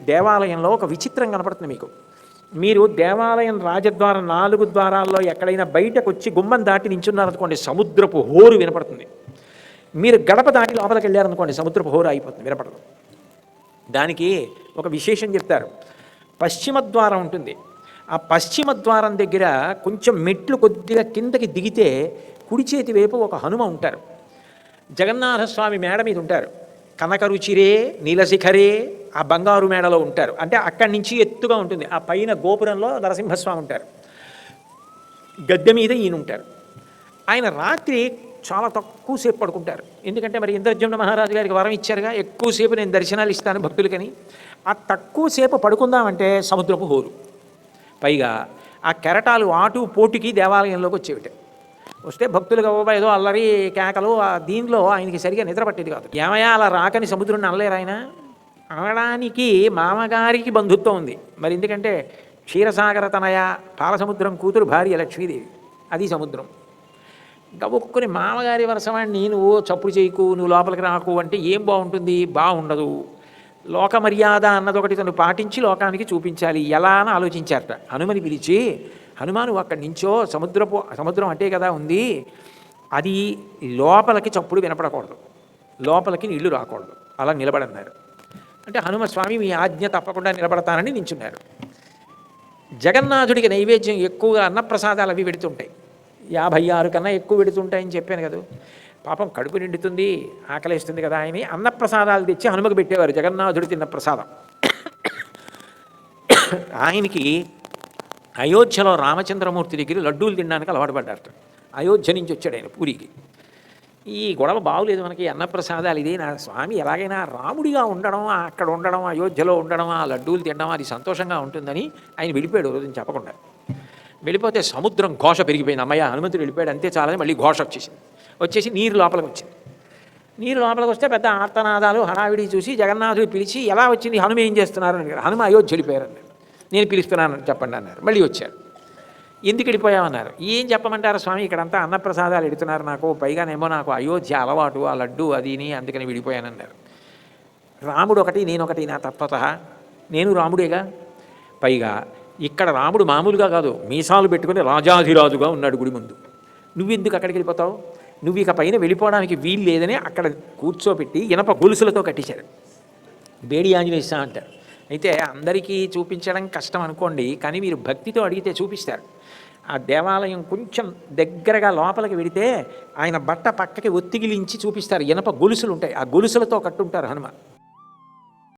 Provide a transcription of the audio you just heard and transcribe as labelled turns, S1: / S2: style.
S1: దేవాలయంలో ఒక విచిత్రం కనపడుతుంది మీకు. మీరు దేవాలయం రాజద్వారం 4 ద్వారాల్లో ఎక్కడైనా బయటకు వచ్చి గుమ్మం దాటి నించున్నారనుకోండి, సముద్రపు హోరు వినపడుతుంది. మీరు గడప దాటి లోపలికి వెళ్ళారనుకోండి, సముద్రపు హోరు అయిపోతుంది, వినపడదు. దానికి ఒక విశేషం చెప్తారు. పశ్చిమ ద్వారం ఉంటుంది. ఆ పశ్చిమ ద్వారం దగ్గర కొంచెం మెట్లు కొద్దిగా కిందకి దిగితే కుడి చేతి వైపు ఒక హనుమ ఉంటారు. జగన్నాథస్వామి మేడ మీద ఉంటారు. కనకరుచిరే నీలశిఖరే ఆ బంగారు మేడలో ఉంటారు. అంటే అక్కడి నుంచి ఎత్తుగా ఉంటుంది. ఆ పైన గోపురంలో నరసింహస్వామి ఉంటారు. గద్దె మీద ఈయన ఉంటారు. ఆయన రాత్రి చాలా తక్కువసేపు పడుకుంటారు. ఎందుకంటే మరి ఇంద్రజమ్న మహారాజు గారికి వరం ఇచ్చారుగా, ఎక్కువసేపు నేను దర్శనాలు ఇస్తాను భక్తులకని. ఆ తక్కువసేపు పడుకుందామంటే సముద్రపు హోరు. పైగా ఆ కెరటాలు ఆటు పోటుకి దేవాలయంలోకి వచ్చేవిట. వస్తే భక్తులుగా ఏదో అల్లరి కేకలు. దీనిలో ఆయనకి సరిగా నిద్ర పట్టేది కాదు. ఏమయ్యా అలా రాకని సముద్రం అనలేరు ఆయన. అనడానికి మామగారికి బంధుత్వం ఉంది మరి. ఎందుకంటే క్షీరసాగర తనయ పాలసముద్రం కూతురు భార్య లక్ష్మీదేవి, అది సముద్రం. గబుక్కుని మామగారి వరసవాణ్ణి నువ్వు చప్పుడు చేయకు, నువ్వు లోపలికి రాకు అంటే ఏం బాగుంటుంది? బాగుండదు. లోక మర్యాద అన్నదొకటి తను పాటించి లోకానికి చూపించాలి. ఎలా అని ఆలోచించారట. హనుమని పిలిచి, హనుమాను అక్కడి నుంచో సముద్రం అంటే కదా ఉంది, అది లోపలికి చప్పుడు వినపడకూడదు, లోపలికి నీళ్లు రాకూడదు, అలా నిలబడన్నారు. అంటే హనుమ స్వామి మీ ఆజ్ఞ తప్పకుండా నిలబడతానని నించున్నారు. జగన్నాథుడికి నైవేద్యం ఎక్కువగా అన్నప్రసాదాలు అవి పెడుతుంటాయి. 56 కన్నా ఎక్కువ పెడుతుంటాయని చెప్పాను కదా. పాపం కడుపు నిండుతుంది, ఆకలిస్తుంది కదా అని అన్నప్రసాదాలు తెచ్చి హనుమకు పెట్టేవారు. జగన్నాథుడు తిన్న ప్రసాదం. ఆయనకి అయోధ్యలో రామచంద్రమూర్తి దగ్గర లడ్డూలు తినడానికి అలవాటు పడ్డారట. అయోధ్య నుంచి వచ్చాడు ఆయన పూరికి. ఈ గొడవ బాగులేదు మనకి, అన్నప్రసాదాలు ఇదే. నా స్వామి ఎలాగైనా రాముడిగా ఉండడం, అక్కడ ఉండడం, అయోధ్యలో ఉండడం, ఆ లడ్డూలు తినడం అది సంతోషంగా ఉంటుందని ఆయన వెళ్ళిపోయాడు రోజుని చెప్పకుండా. వెళ్ళిపోతే సముద్రం ఘోష పెరిగిపోయింది. అమ్మయ్య హనుమంతుడు వెళ్ళిపోయాడు అంతే చాలని మళ్ళీ ఘోష వచ్చేసి నీరు లోపలికి వచ్చింది. నీరు లోపలికి వస్తే పెద్ద ఆర్తనాదాలు హడావిడి చూసి జగన్నాథుడు పిలిచి, ఎలా వచ్చింది, హనుమ ఏం చేస్తున్నారు అని. హనుమ అయోధ్య వెళ్ళిపోయారన్నారు. నేను పిలుస్తున్నానని చెప్పండి అన్నారు. మళ్ళీ వచ్చారు. ఎందుకు వెళ్ళిపోయామన్నారు. ఏం చెప్పమంటారు స్వామి, ఇక్కడంతా అన్నప్రసాదాలు ఎడుతున్నారు నాకు, పైగానేమో నాకు అయోధ్య అలవాటు, ఆ లడ్డు అదిని, అందుకని విడిపోయానన్నారు. రాముడు ఒకటి నేనొకటి నా తత్వత, నేను రాముడేగా. పైగా ఇక్కడ రాముడు మామూలుగా కాదు, మీసాలు పెట్టుకుని రాజాధిరాజుగా ఉన్నాడు గుడి ముందు. నువ్వెందుకు అక్కడికి వెళ్ళిపోతావు, నువ్వు ఇక పైన వెళ్ళిపోవడానికి వీలు లేదని అక్కడ కూర్చోబెట్టి ఇనప గొలుసులతో కట్టేశారు. బేడి ఆంజనేయ స్వామి అంటారు. అయితే అందరికీ చూపించడం కష్టం అనుకోండి, కానీ మీరు భక్తితో అడిగితే చూపిస్తారు. ఆ దేవాలయం కొంచెం దగ్గరగా లోపలికి వెడితే ఆయన బట్ట పక్కకి ఒత్తిగిలించి చూపిస్తారు. ఇనప గొలుసులు ఉంటాయి, ఆ గొలుసులతో కట్టుంటారు హనుమ.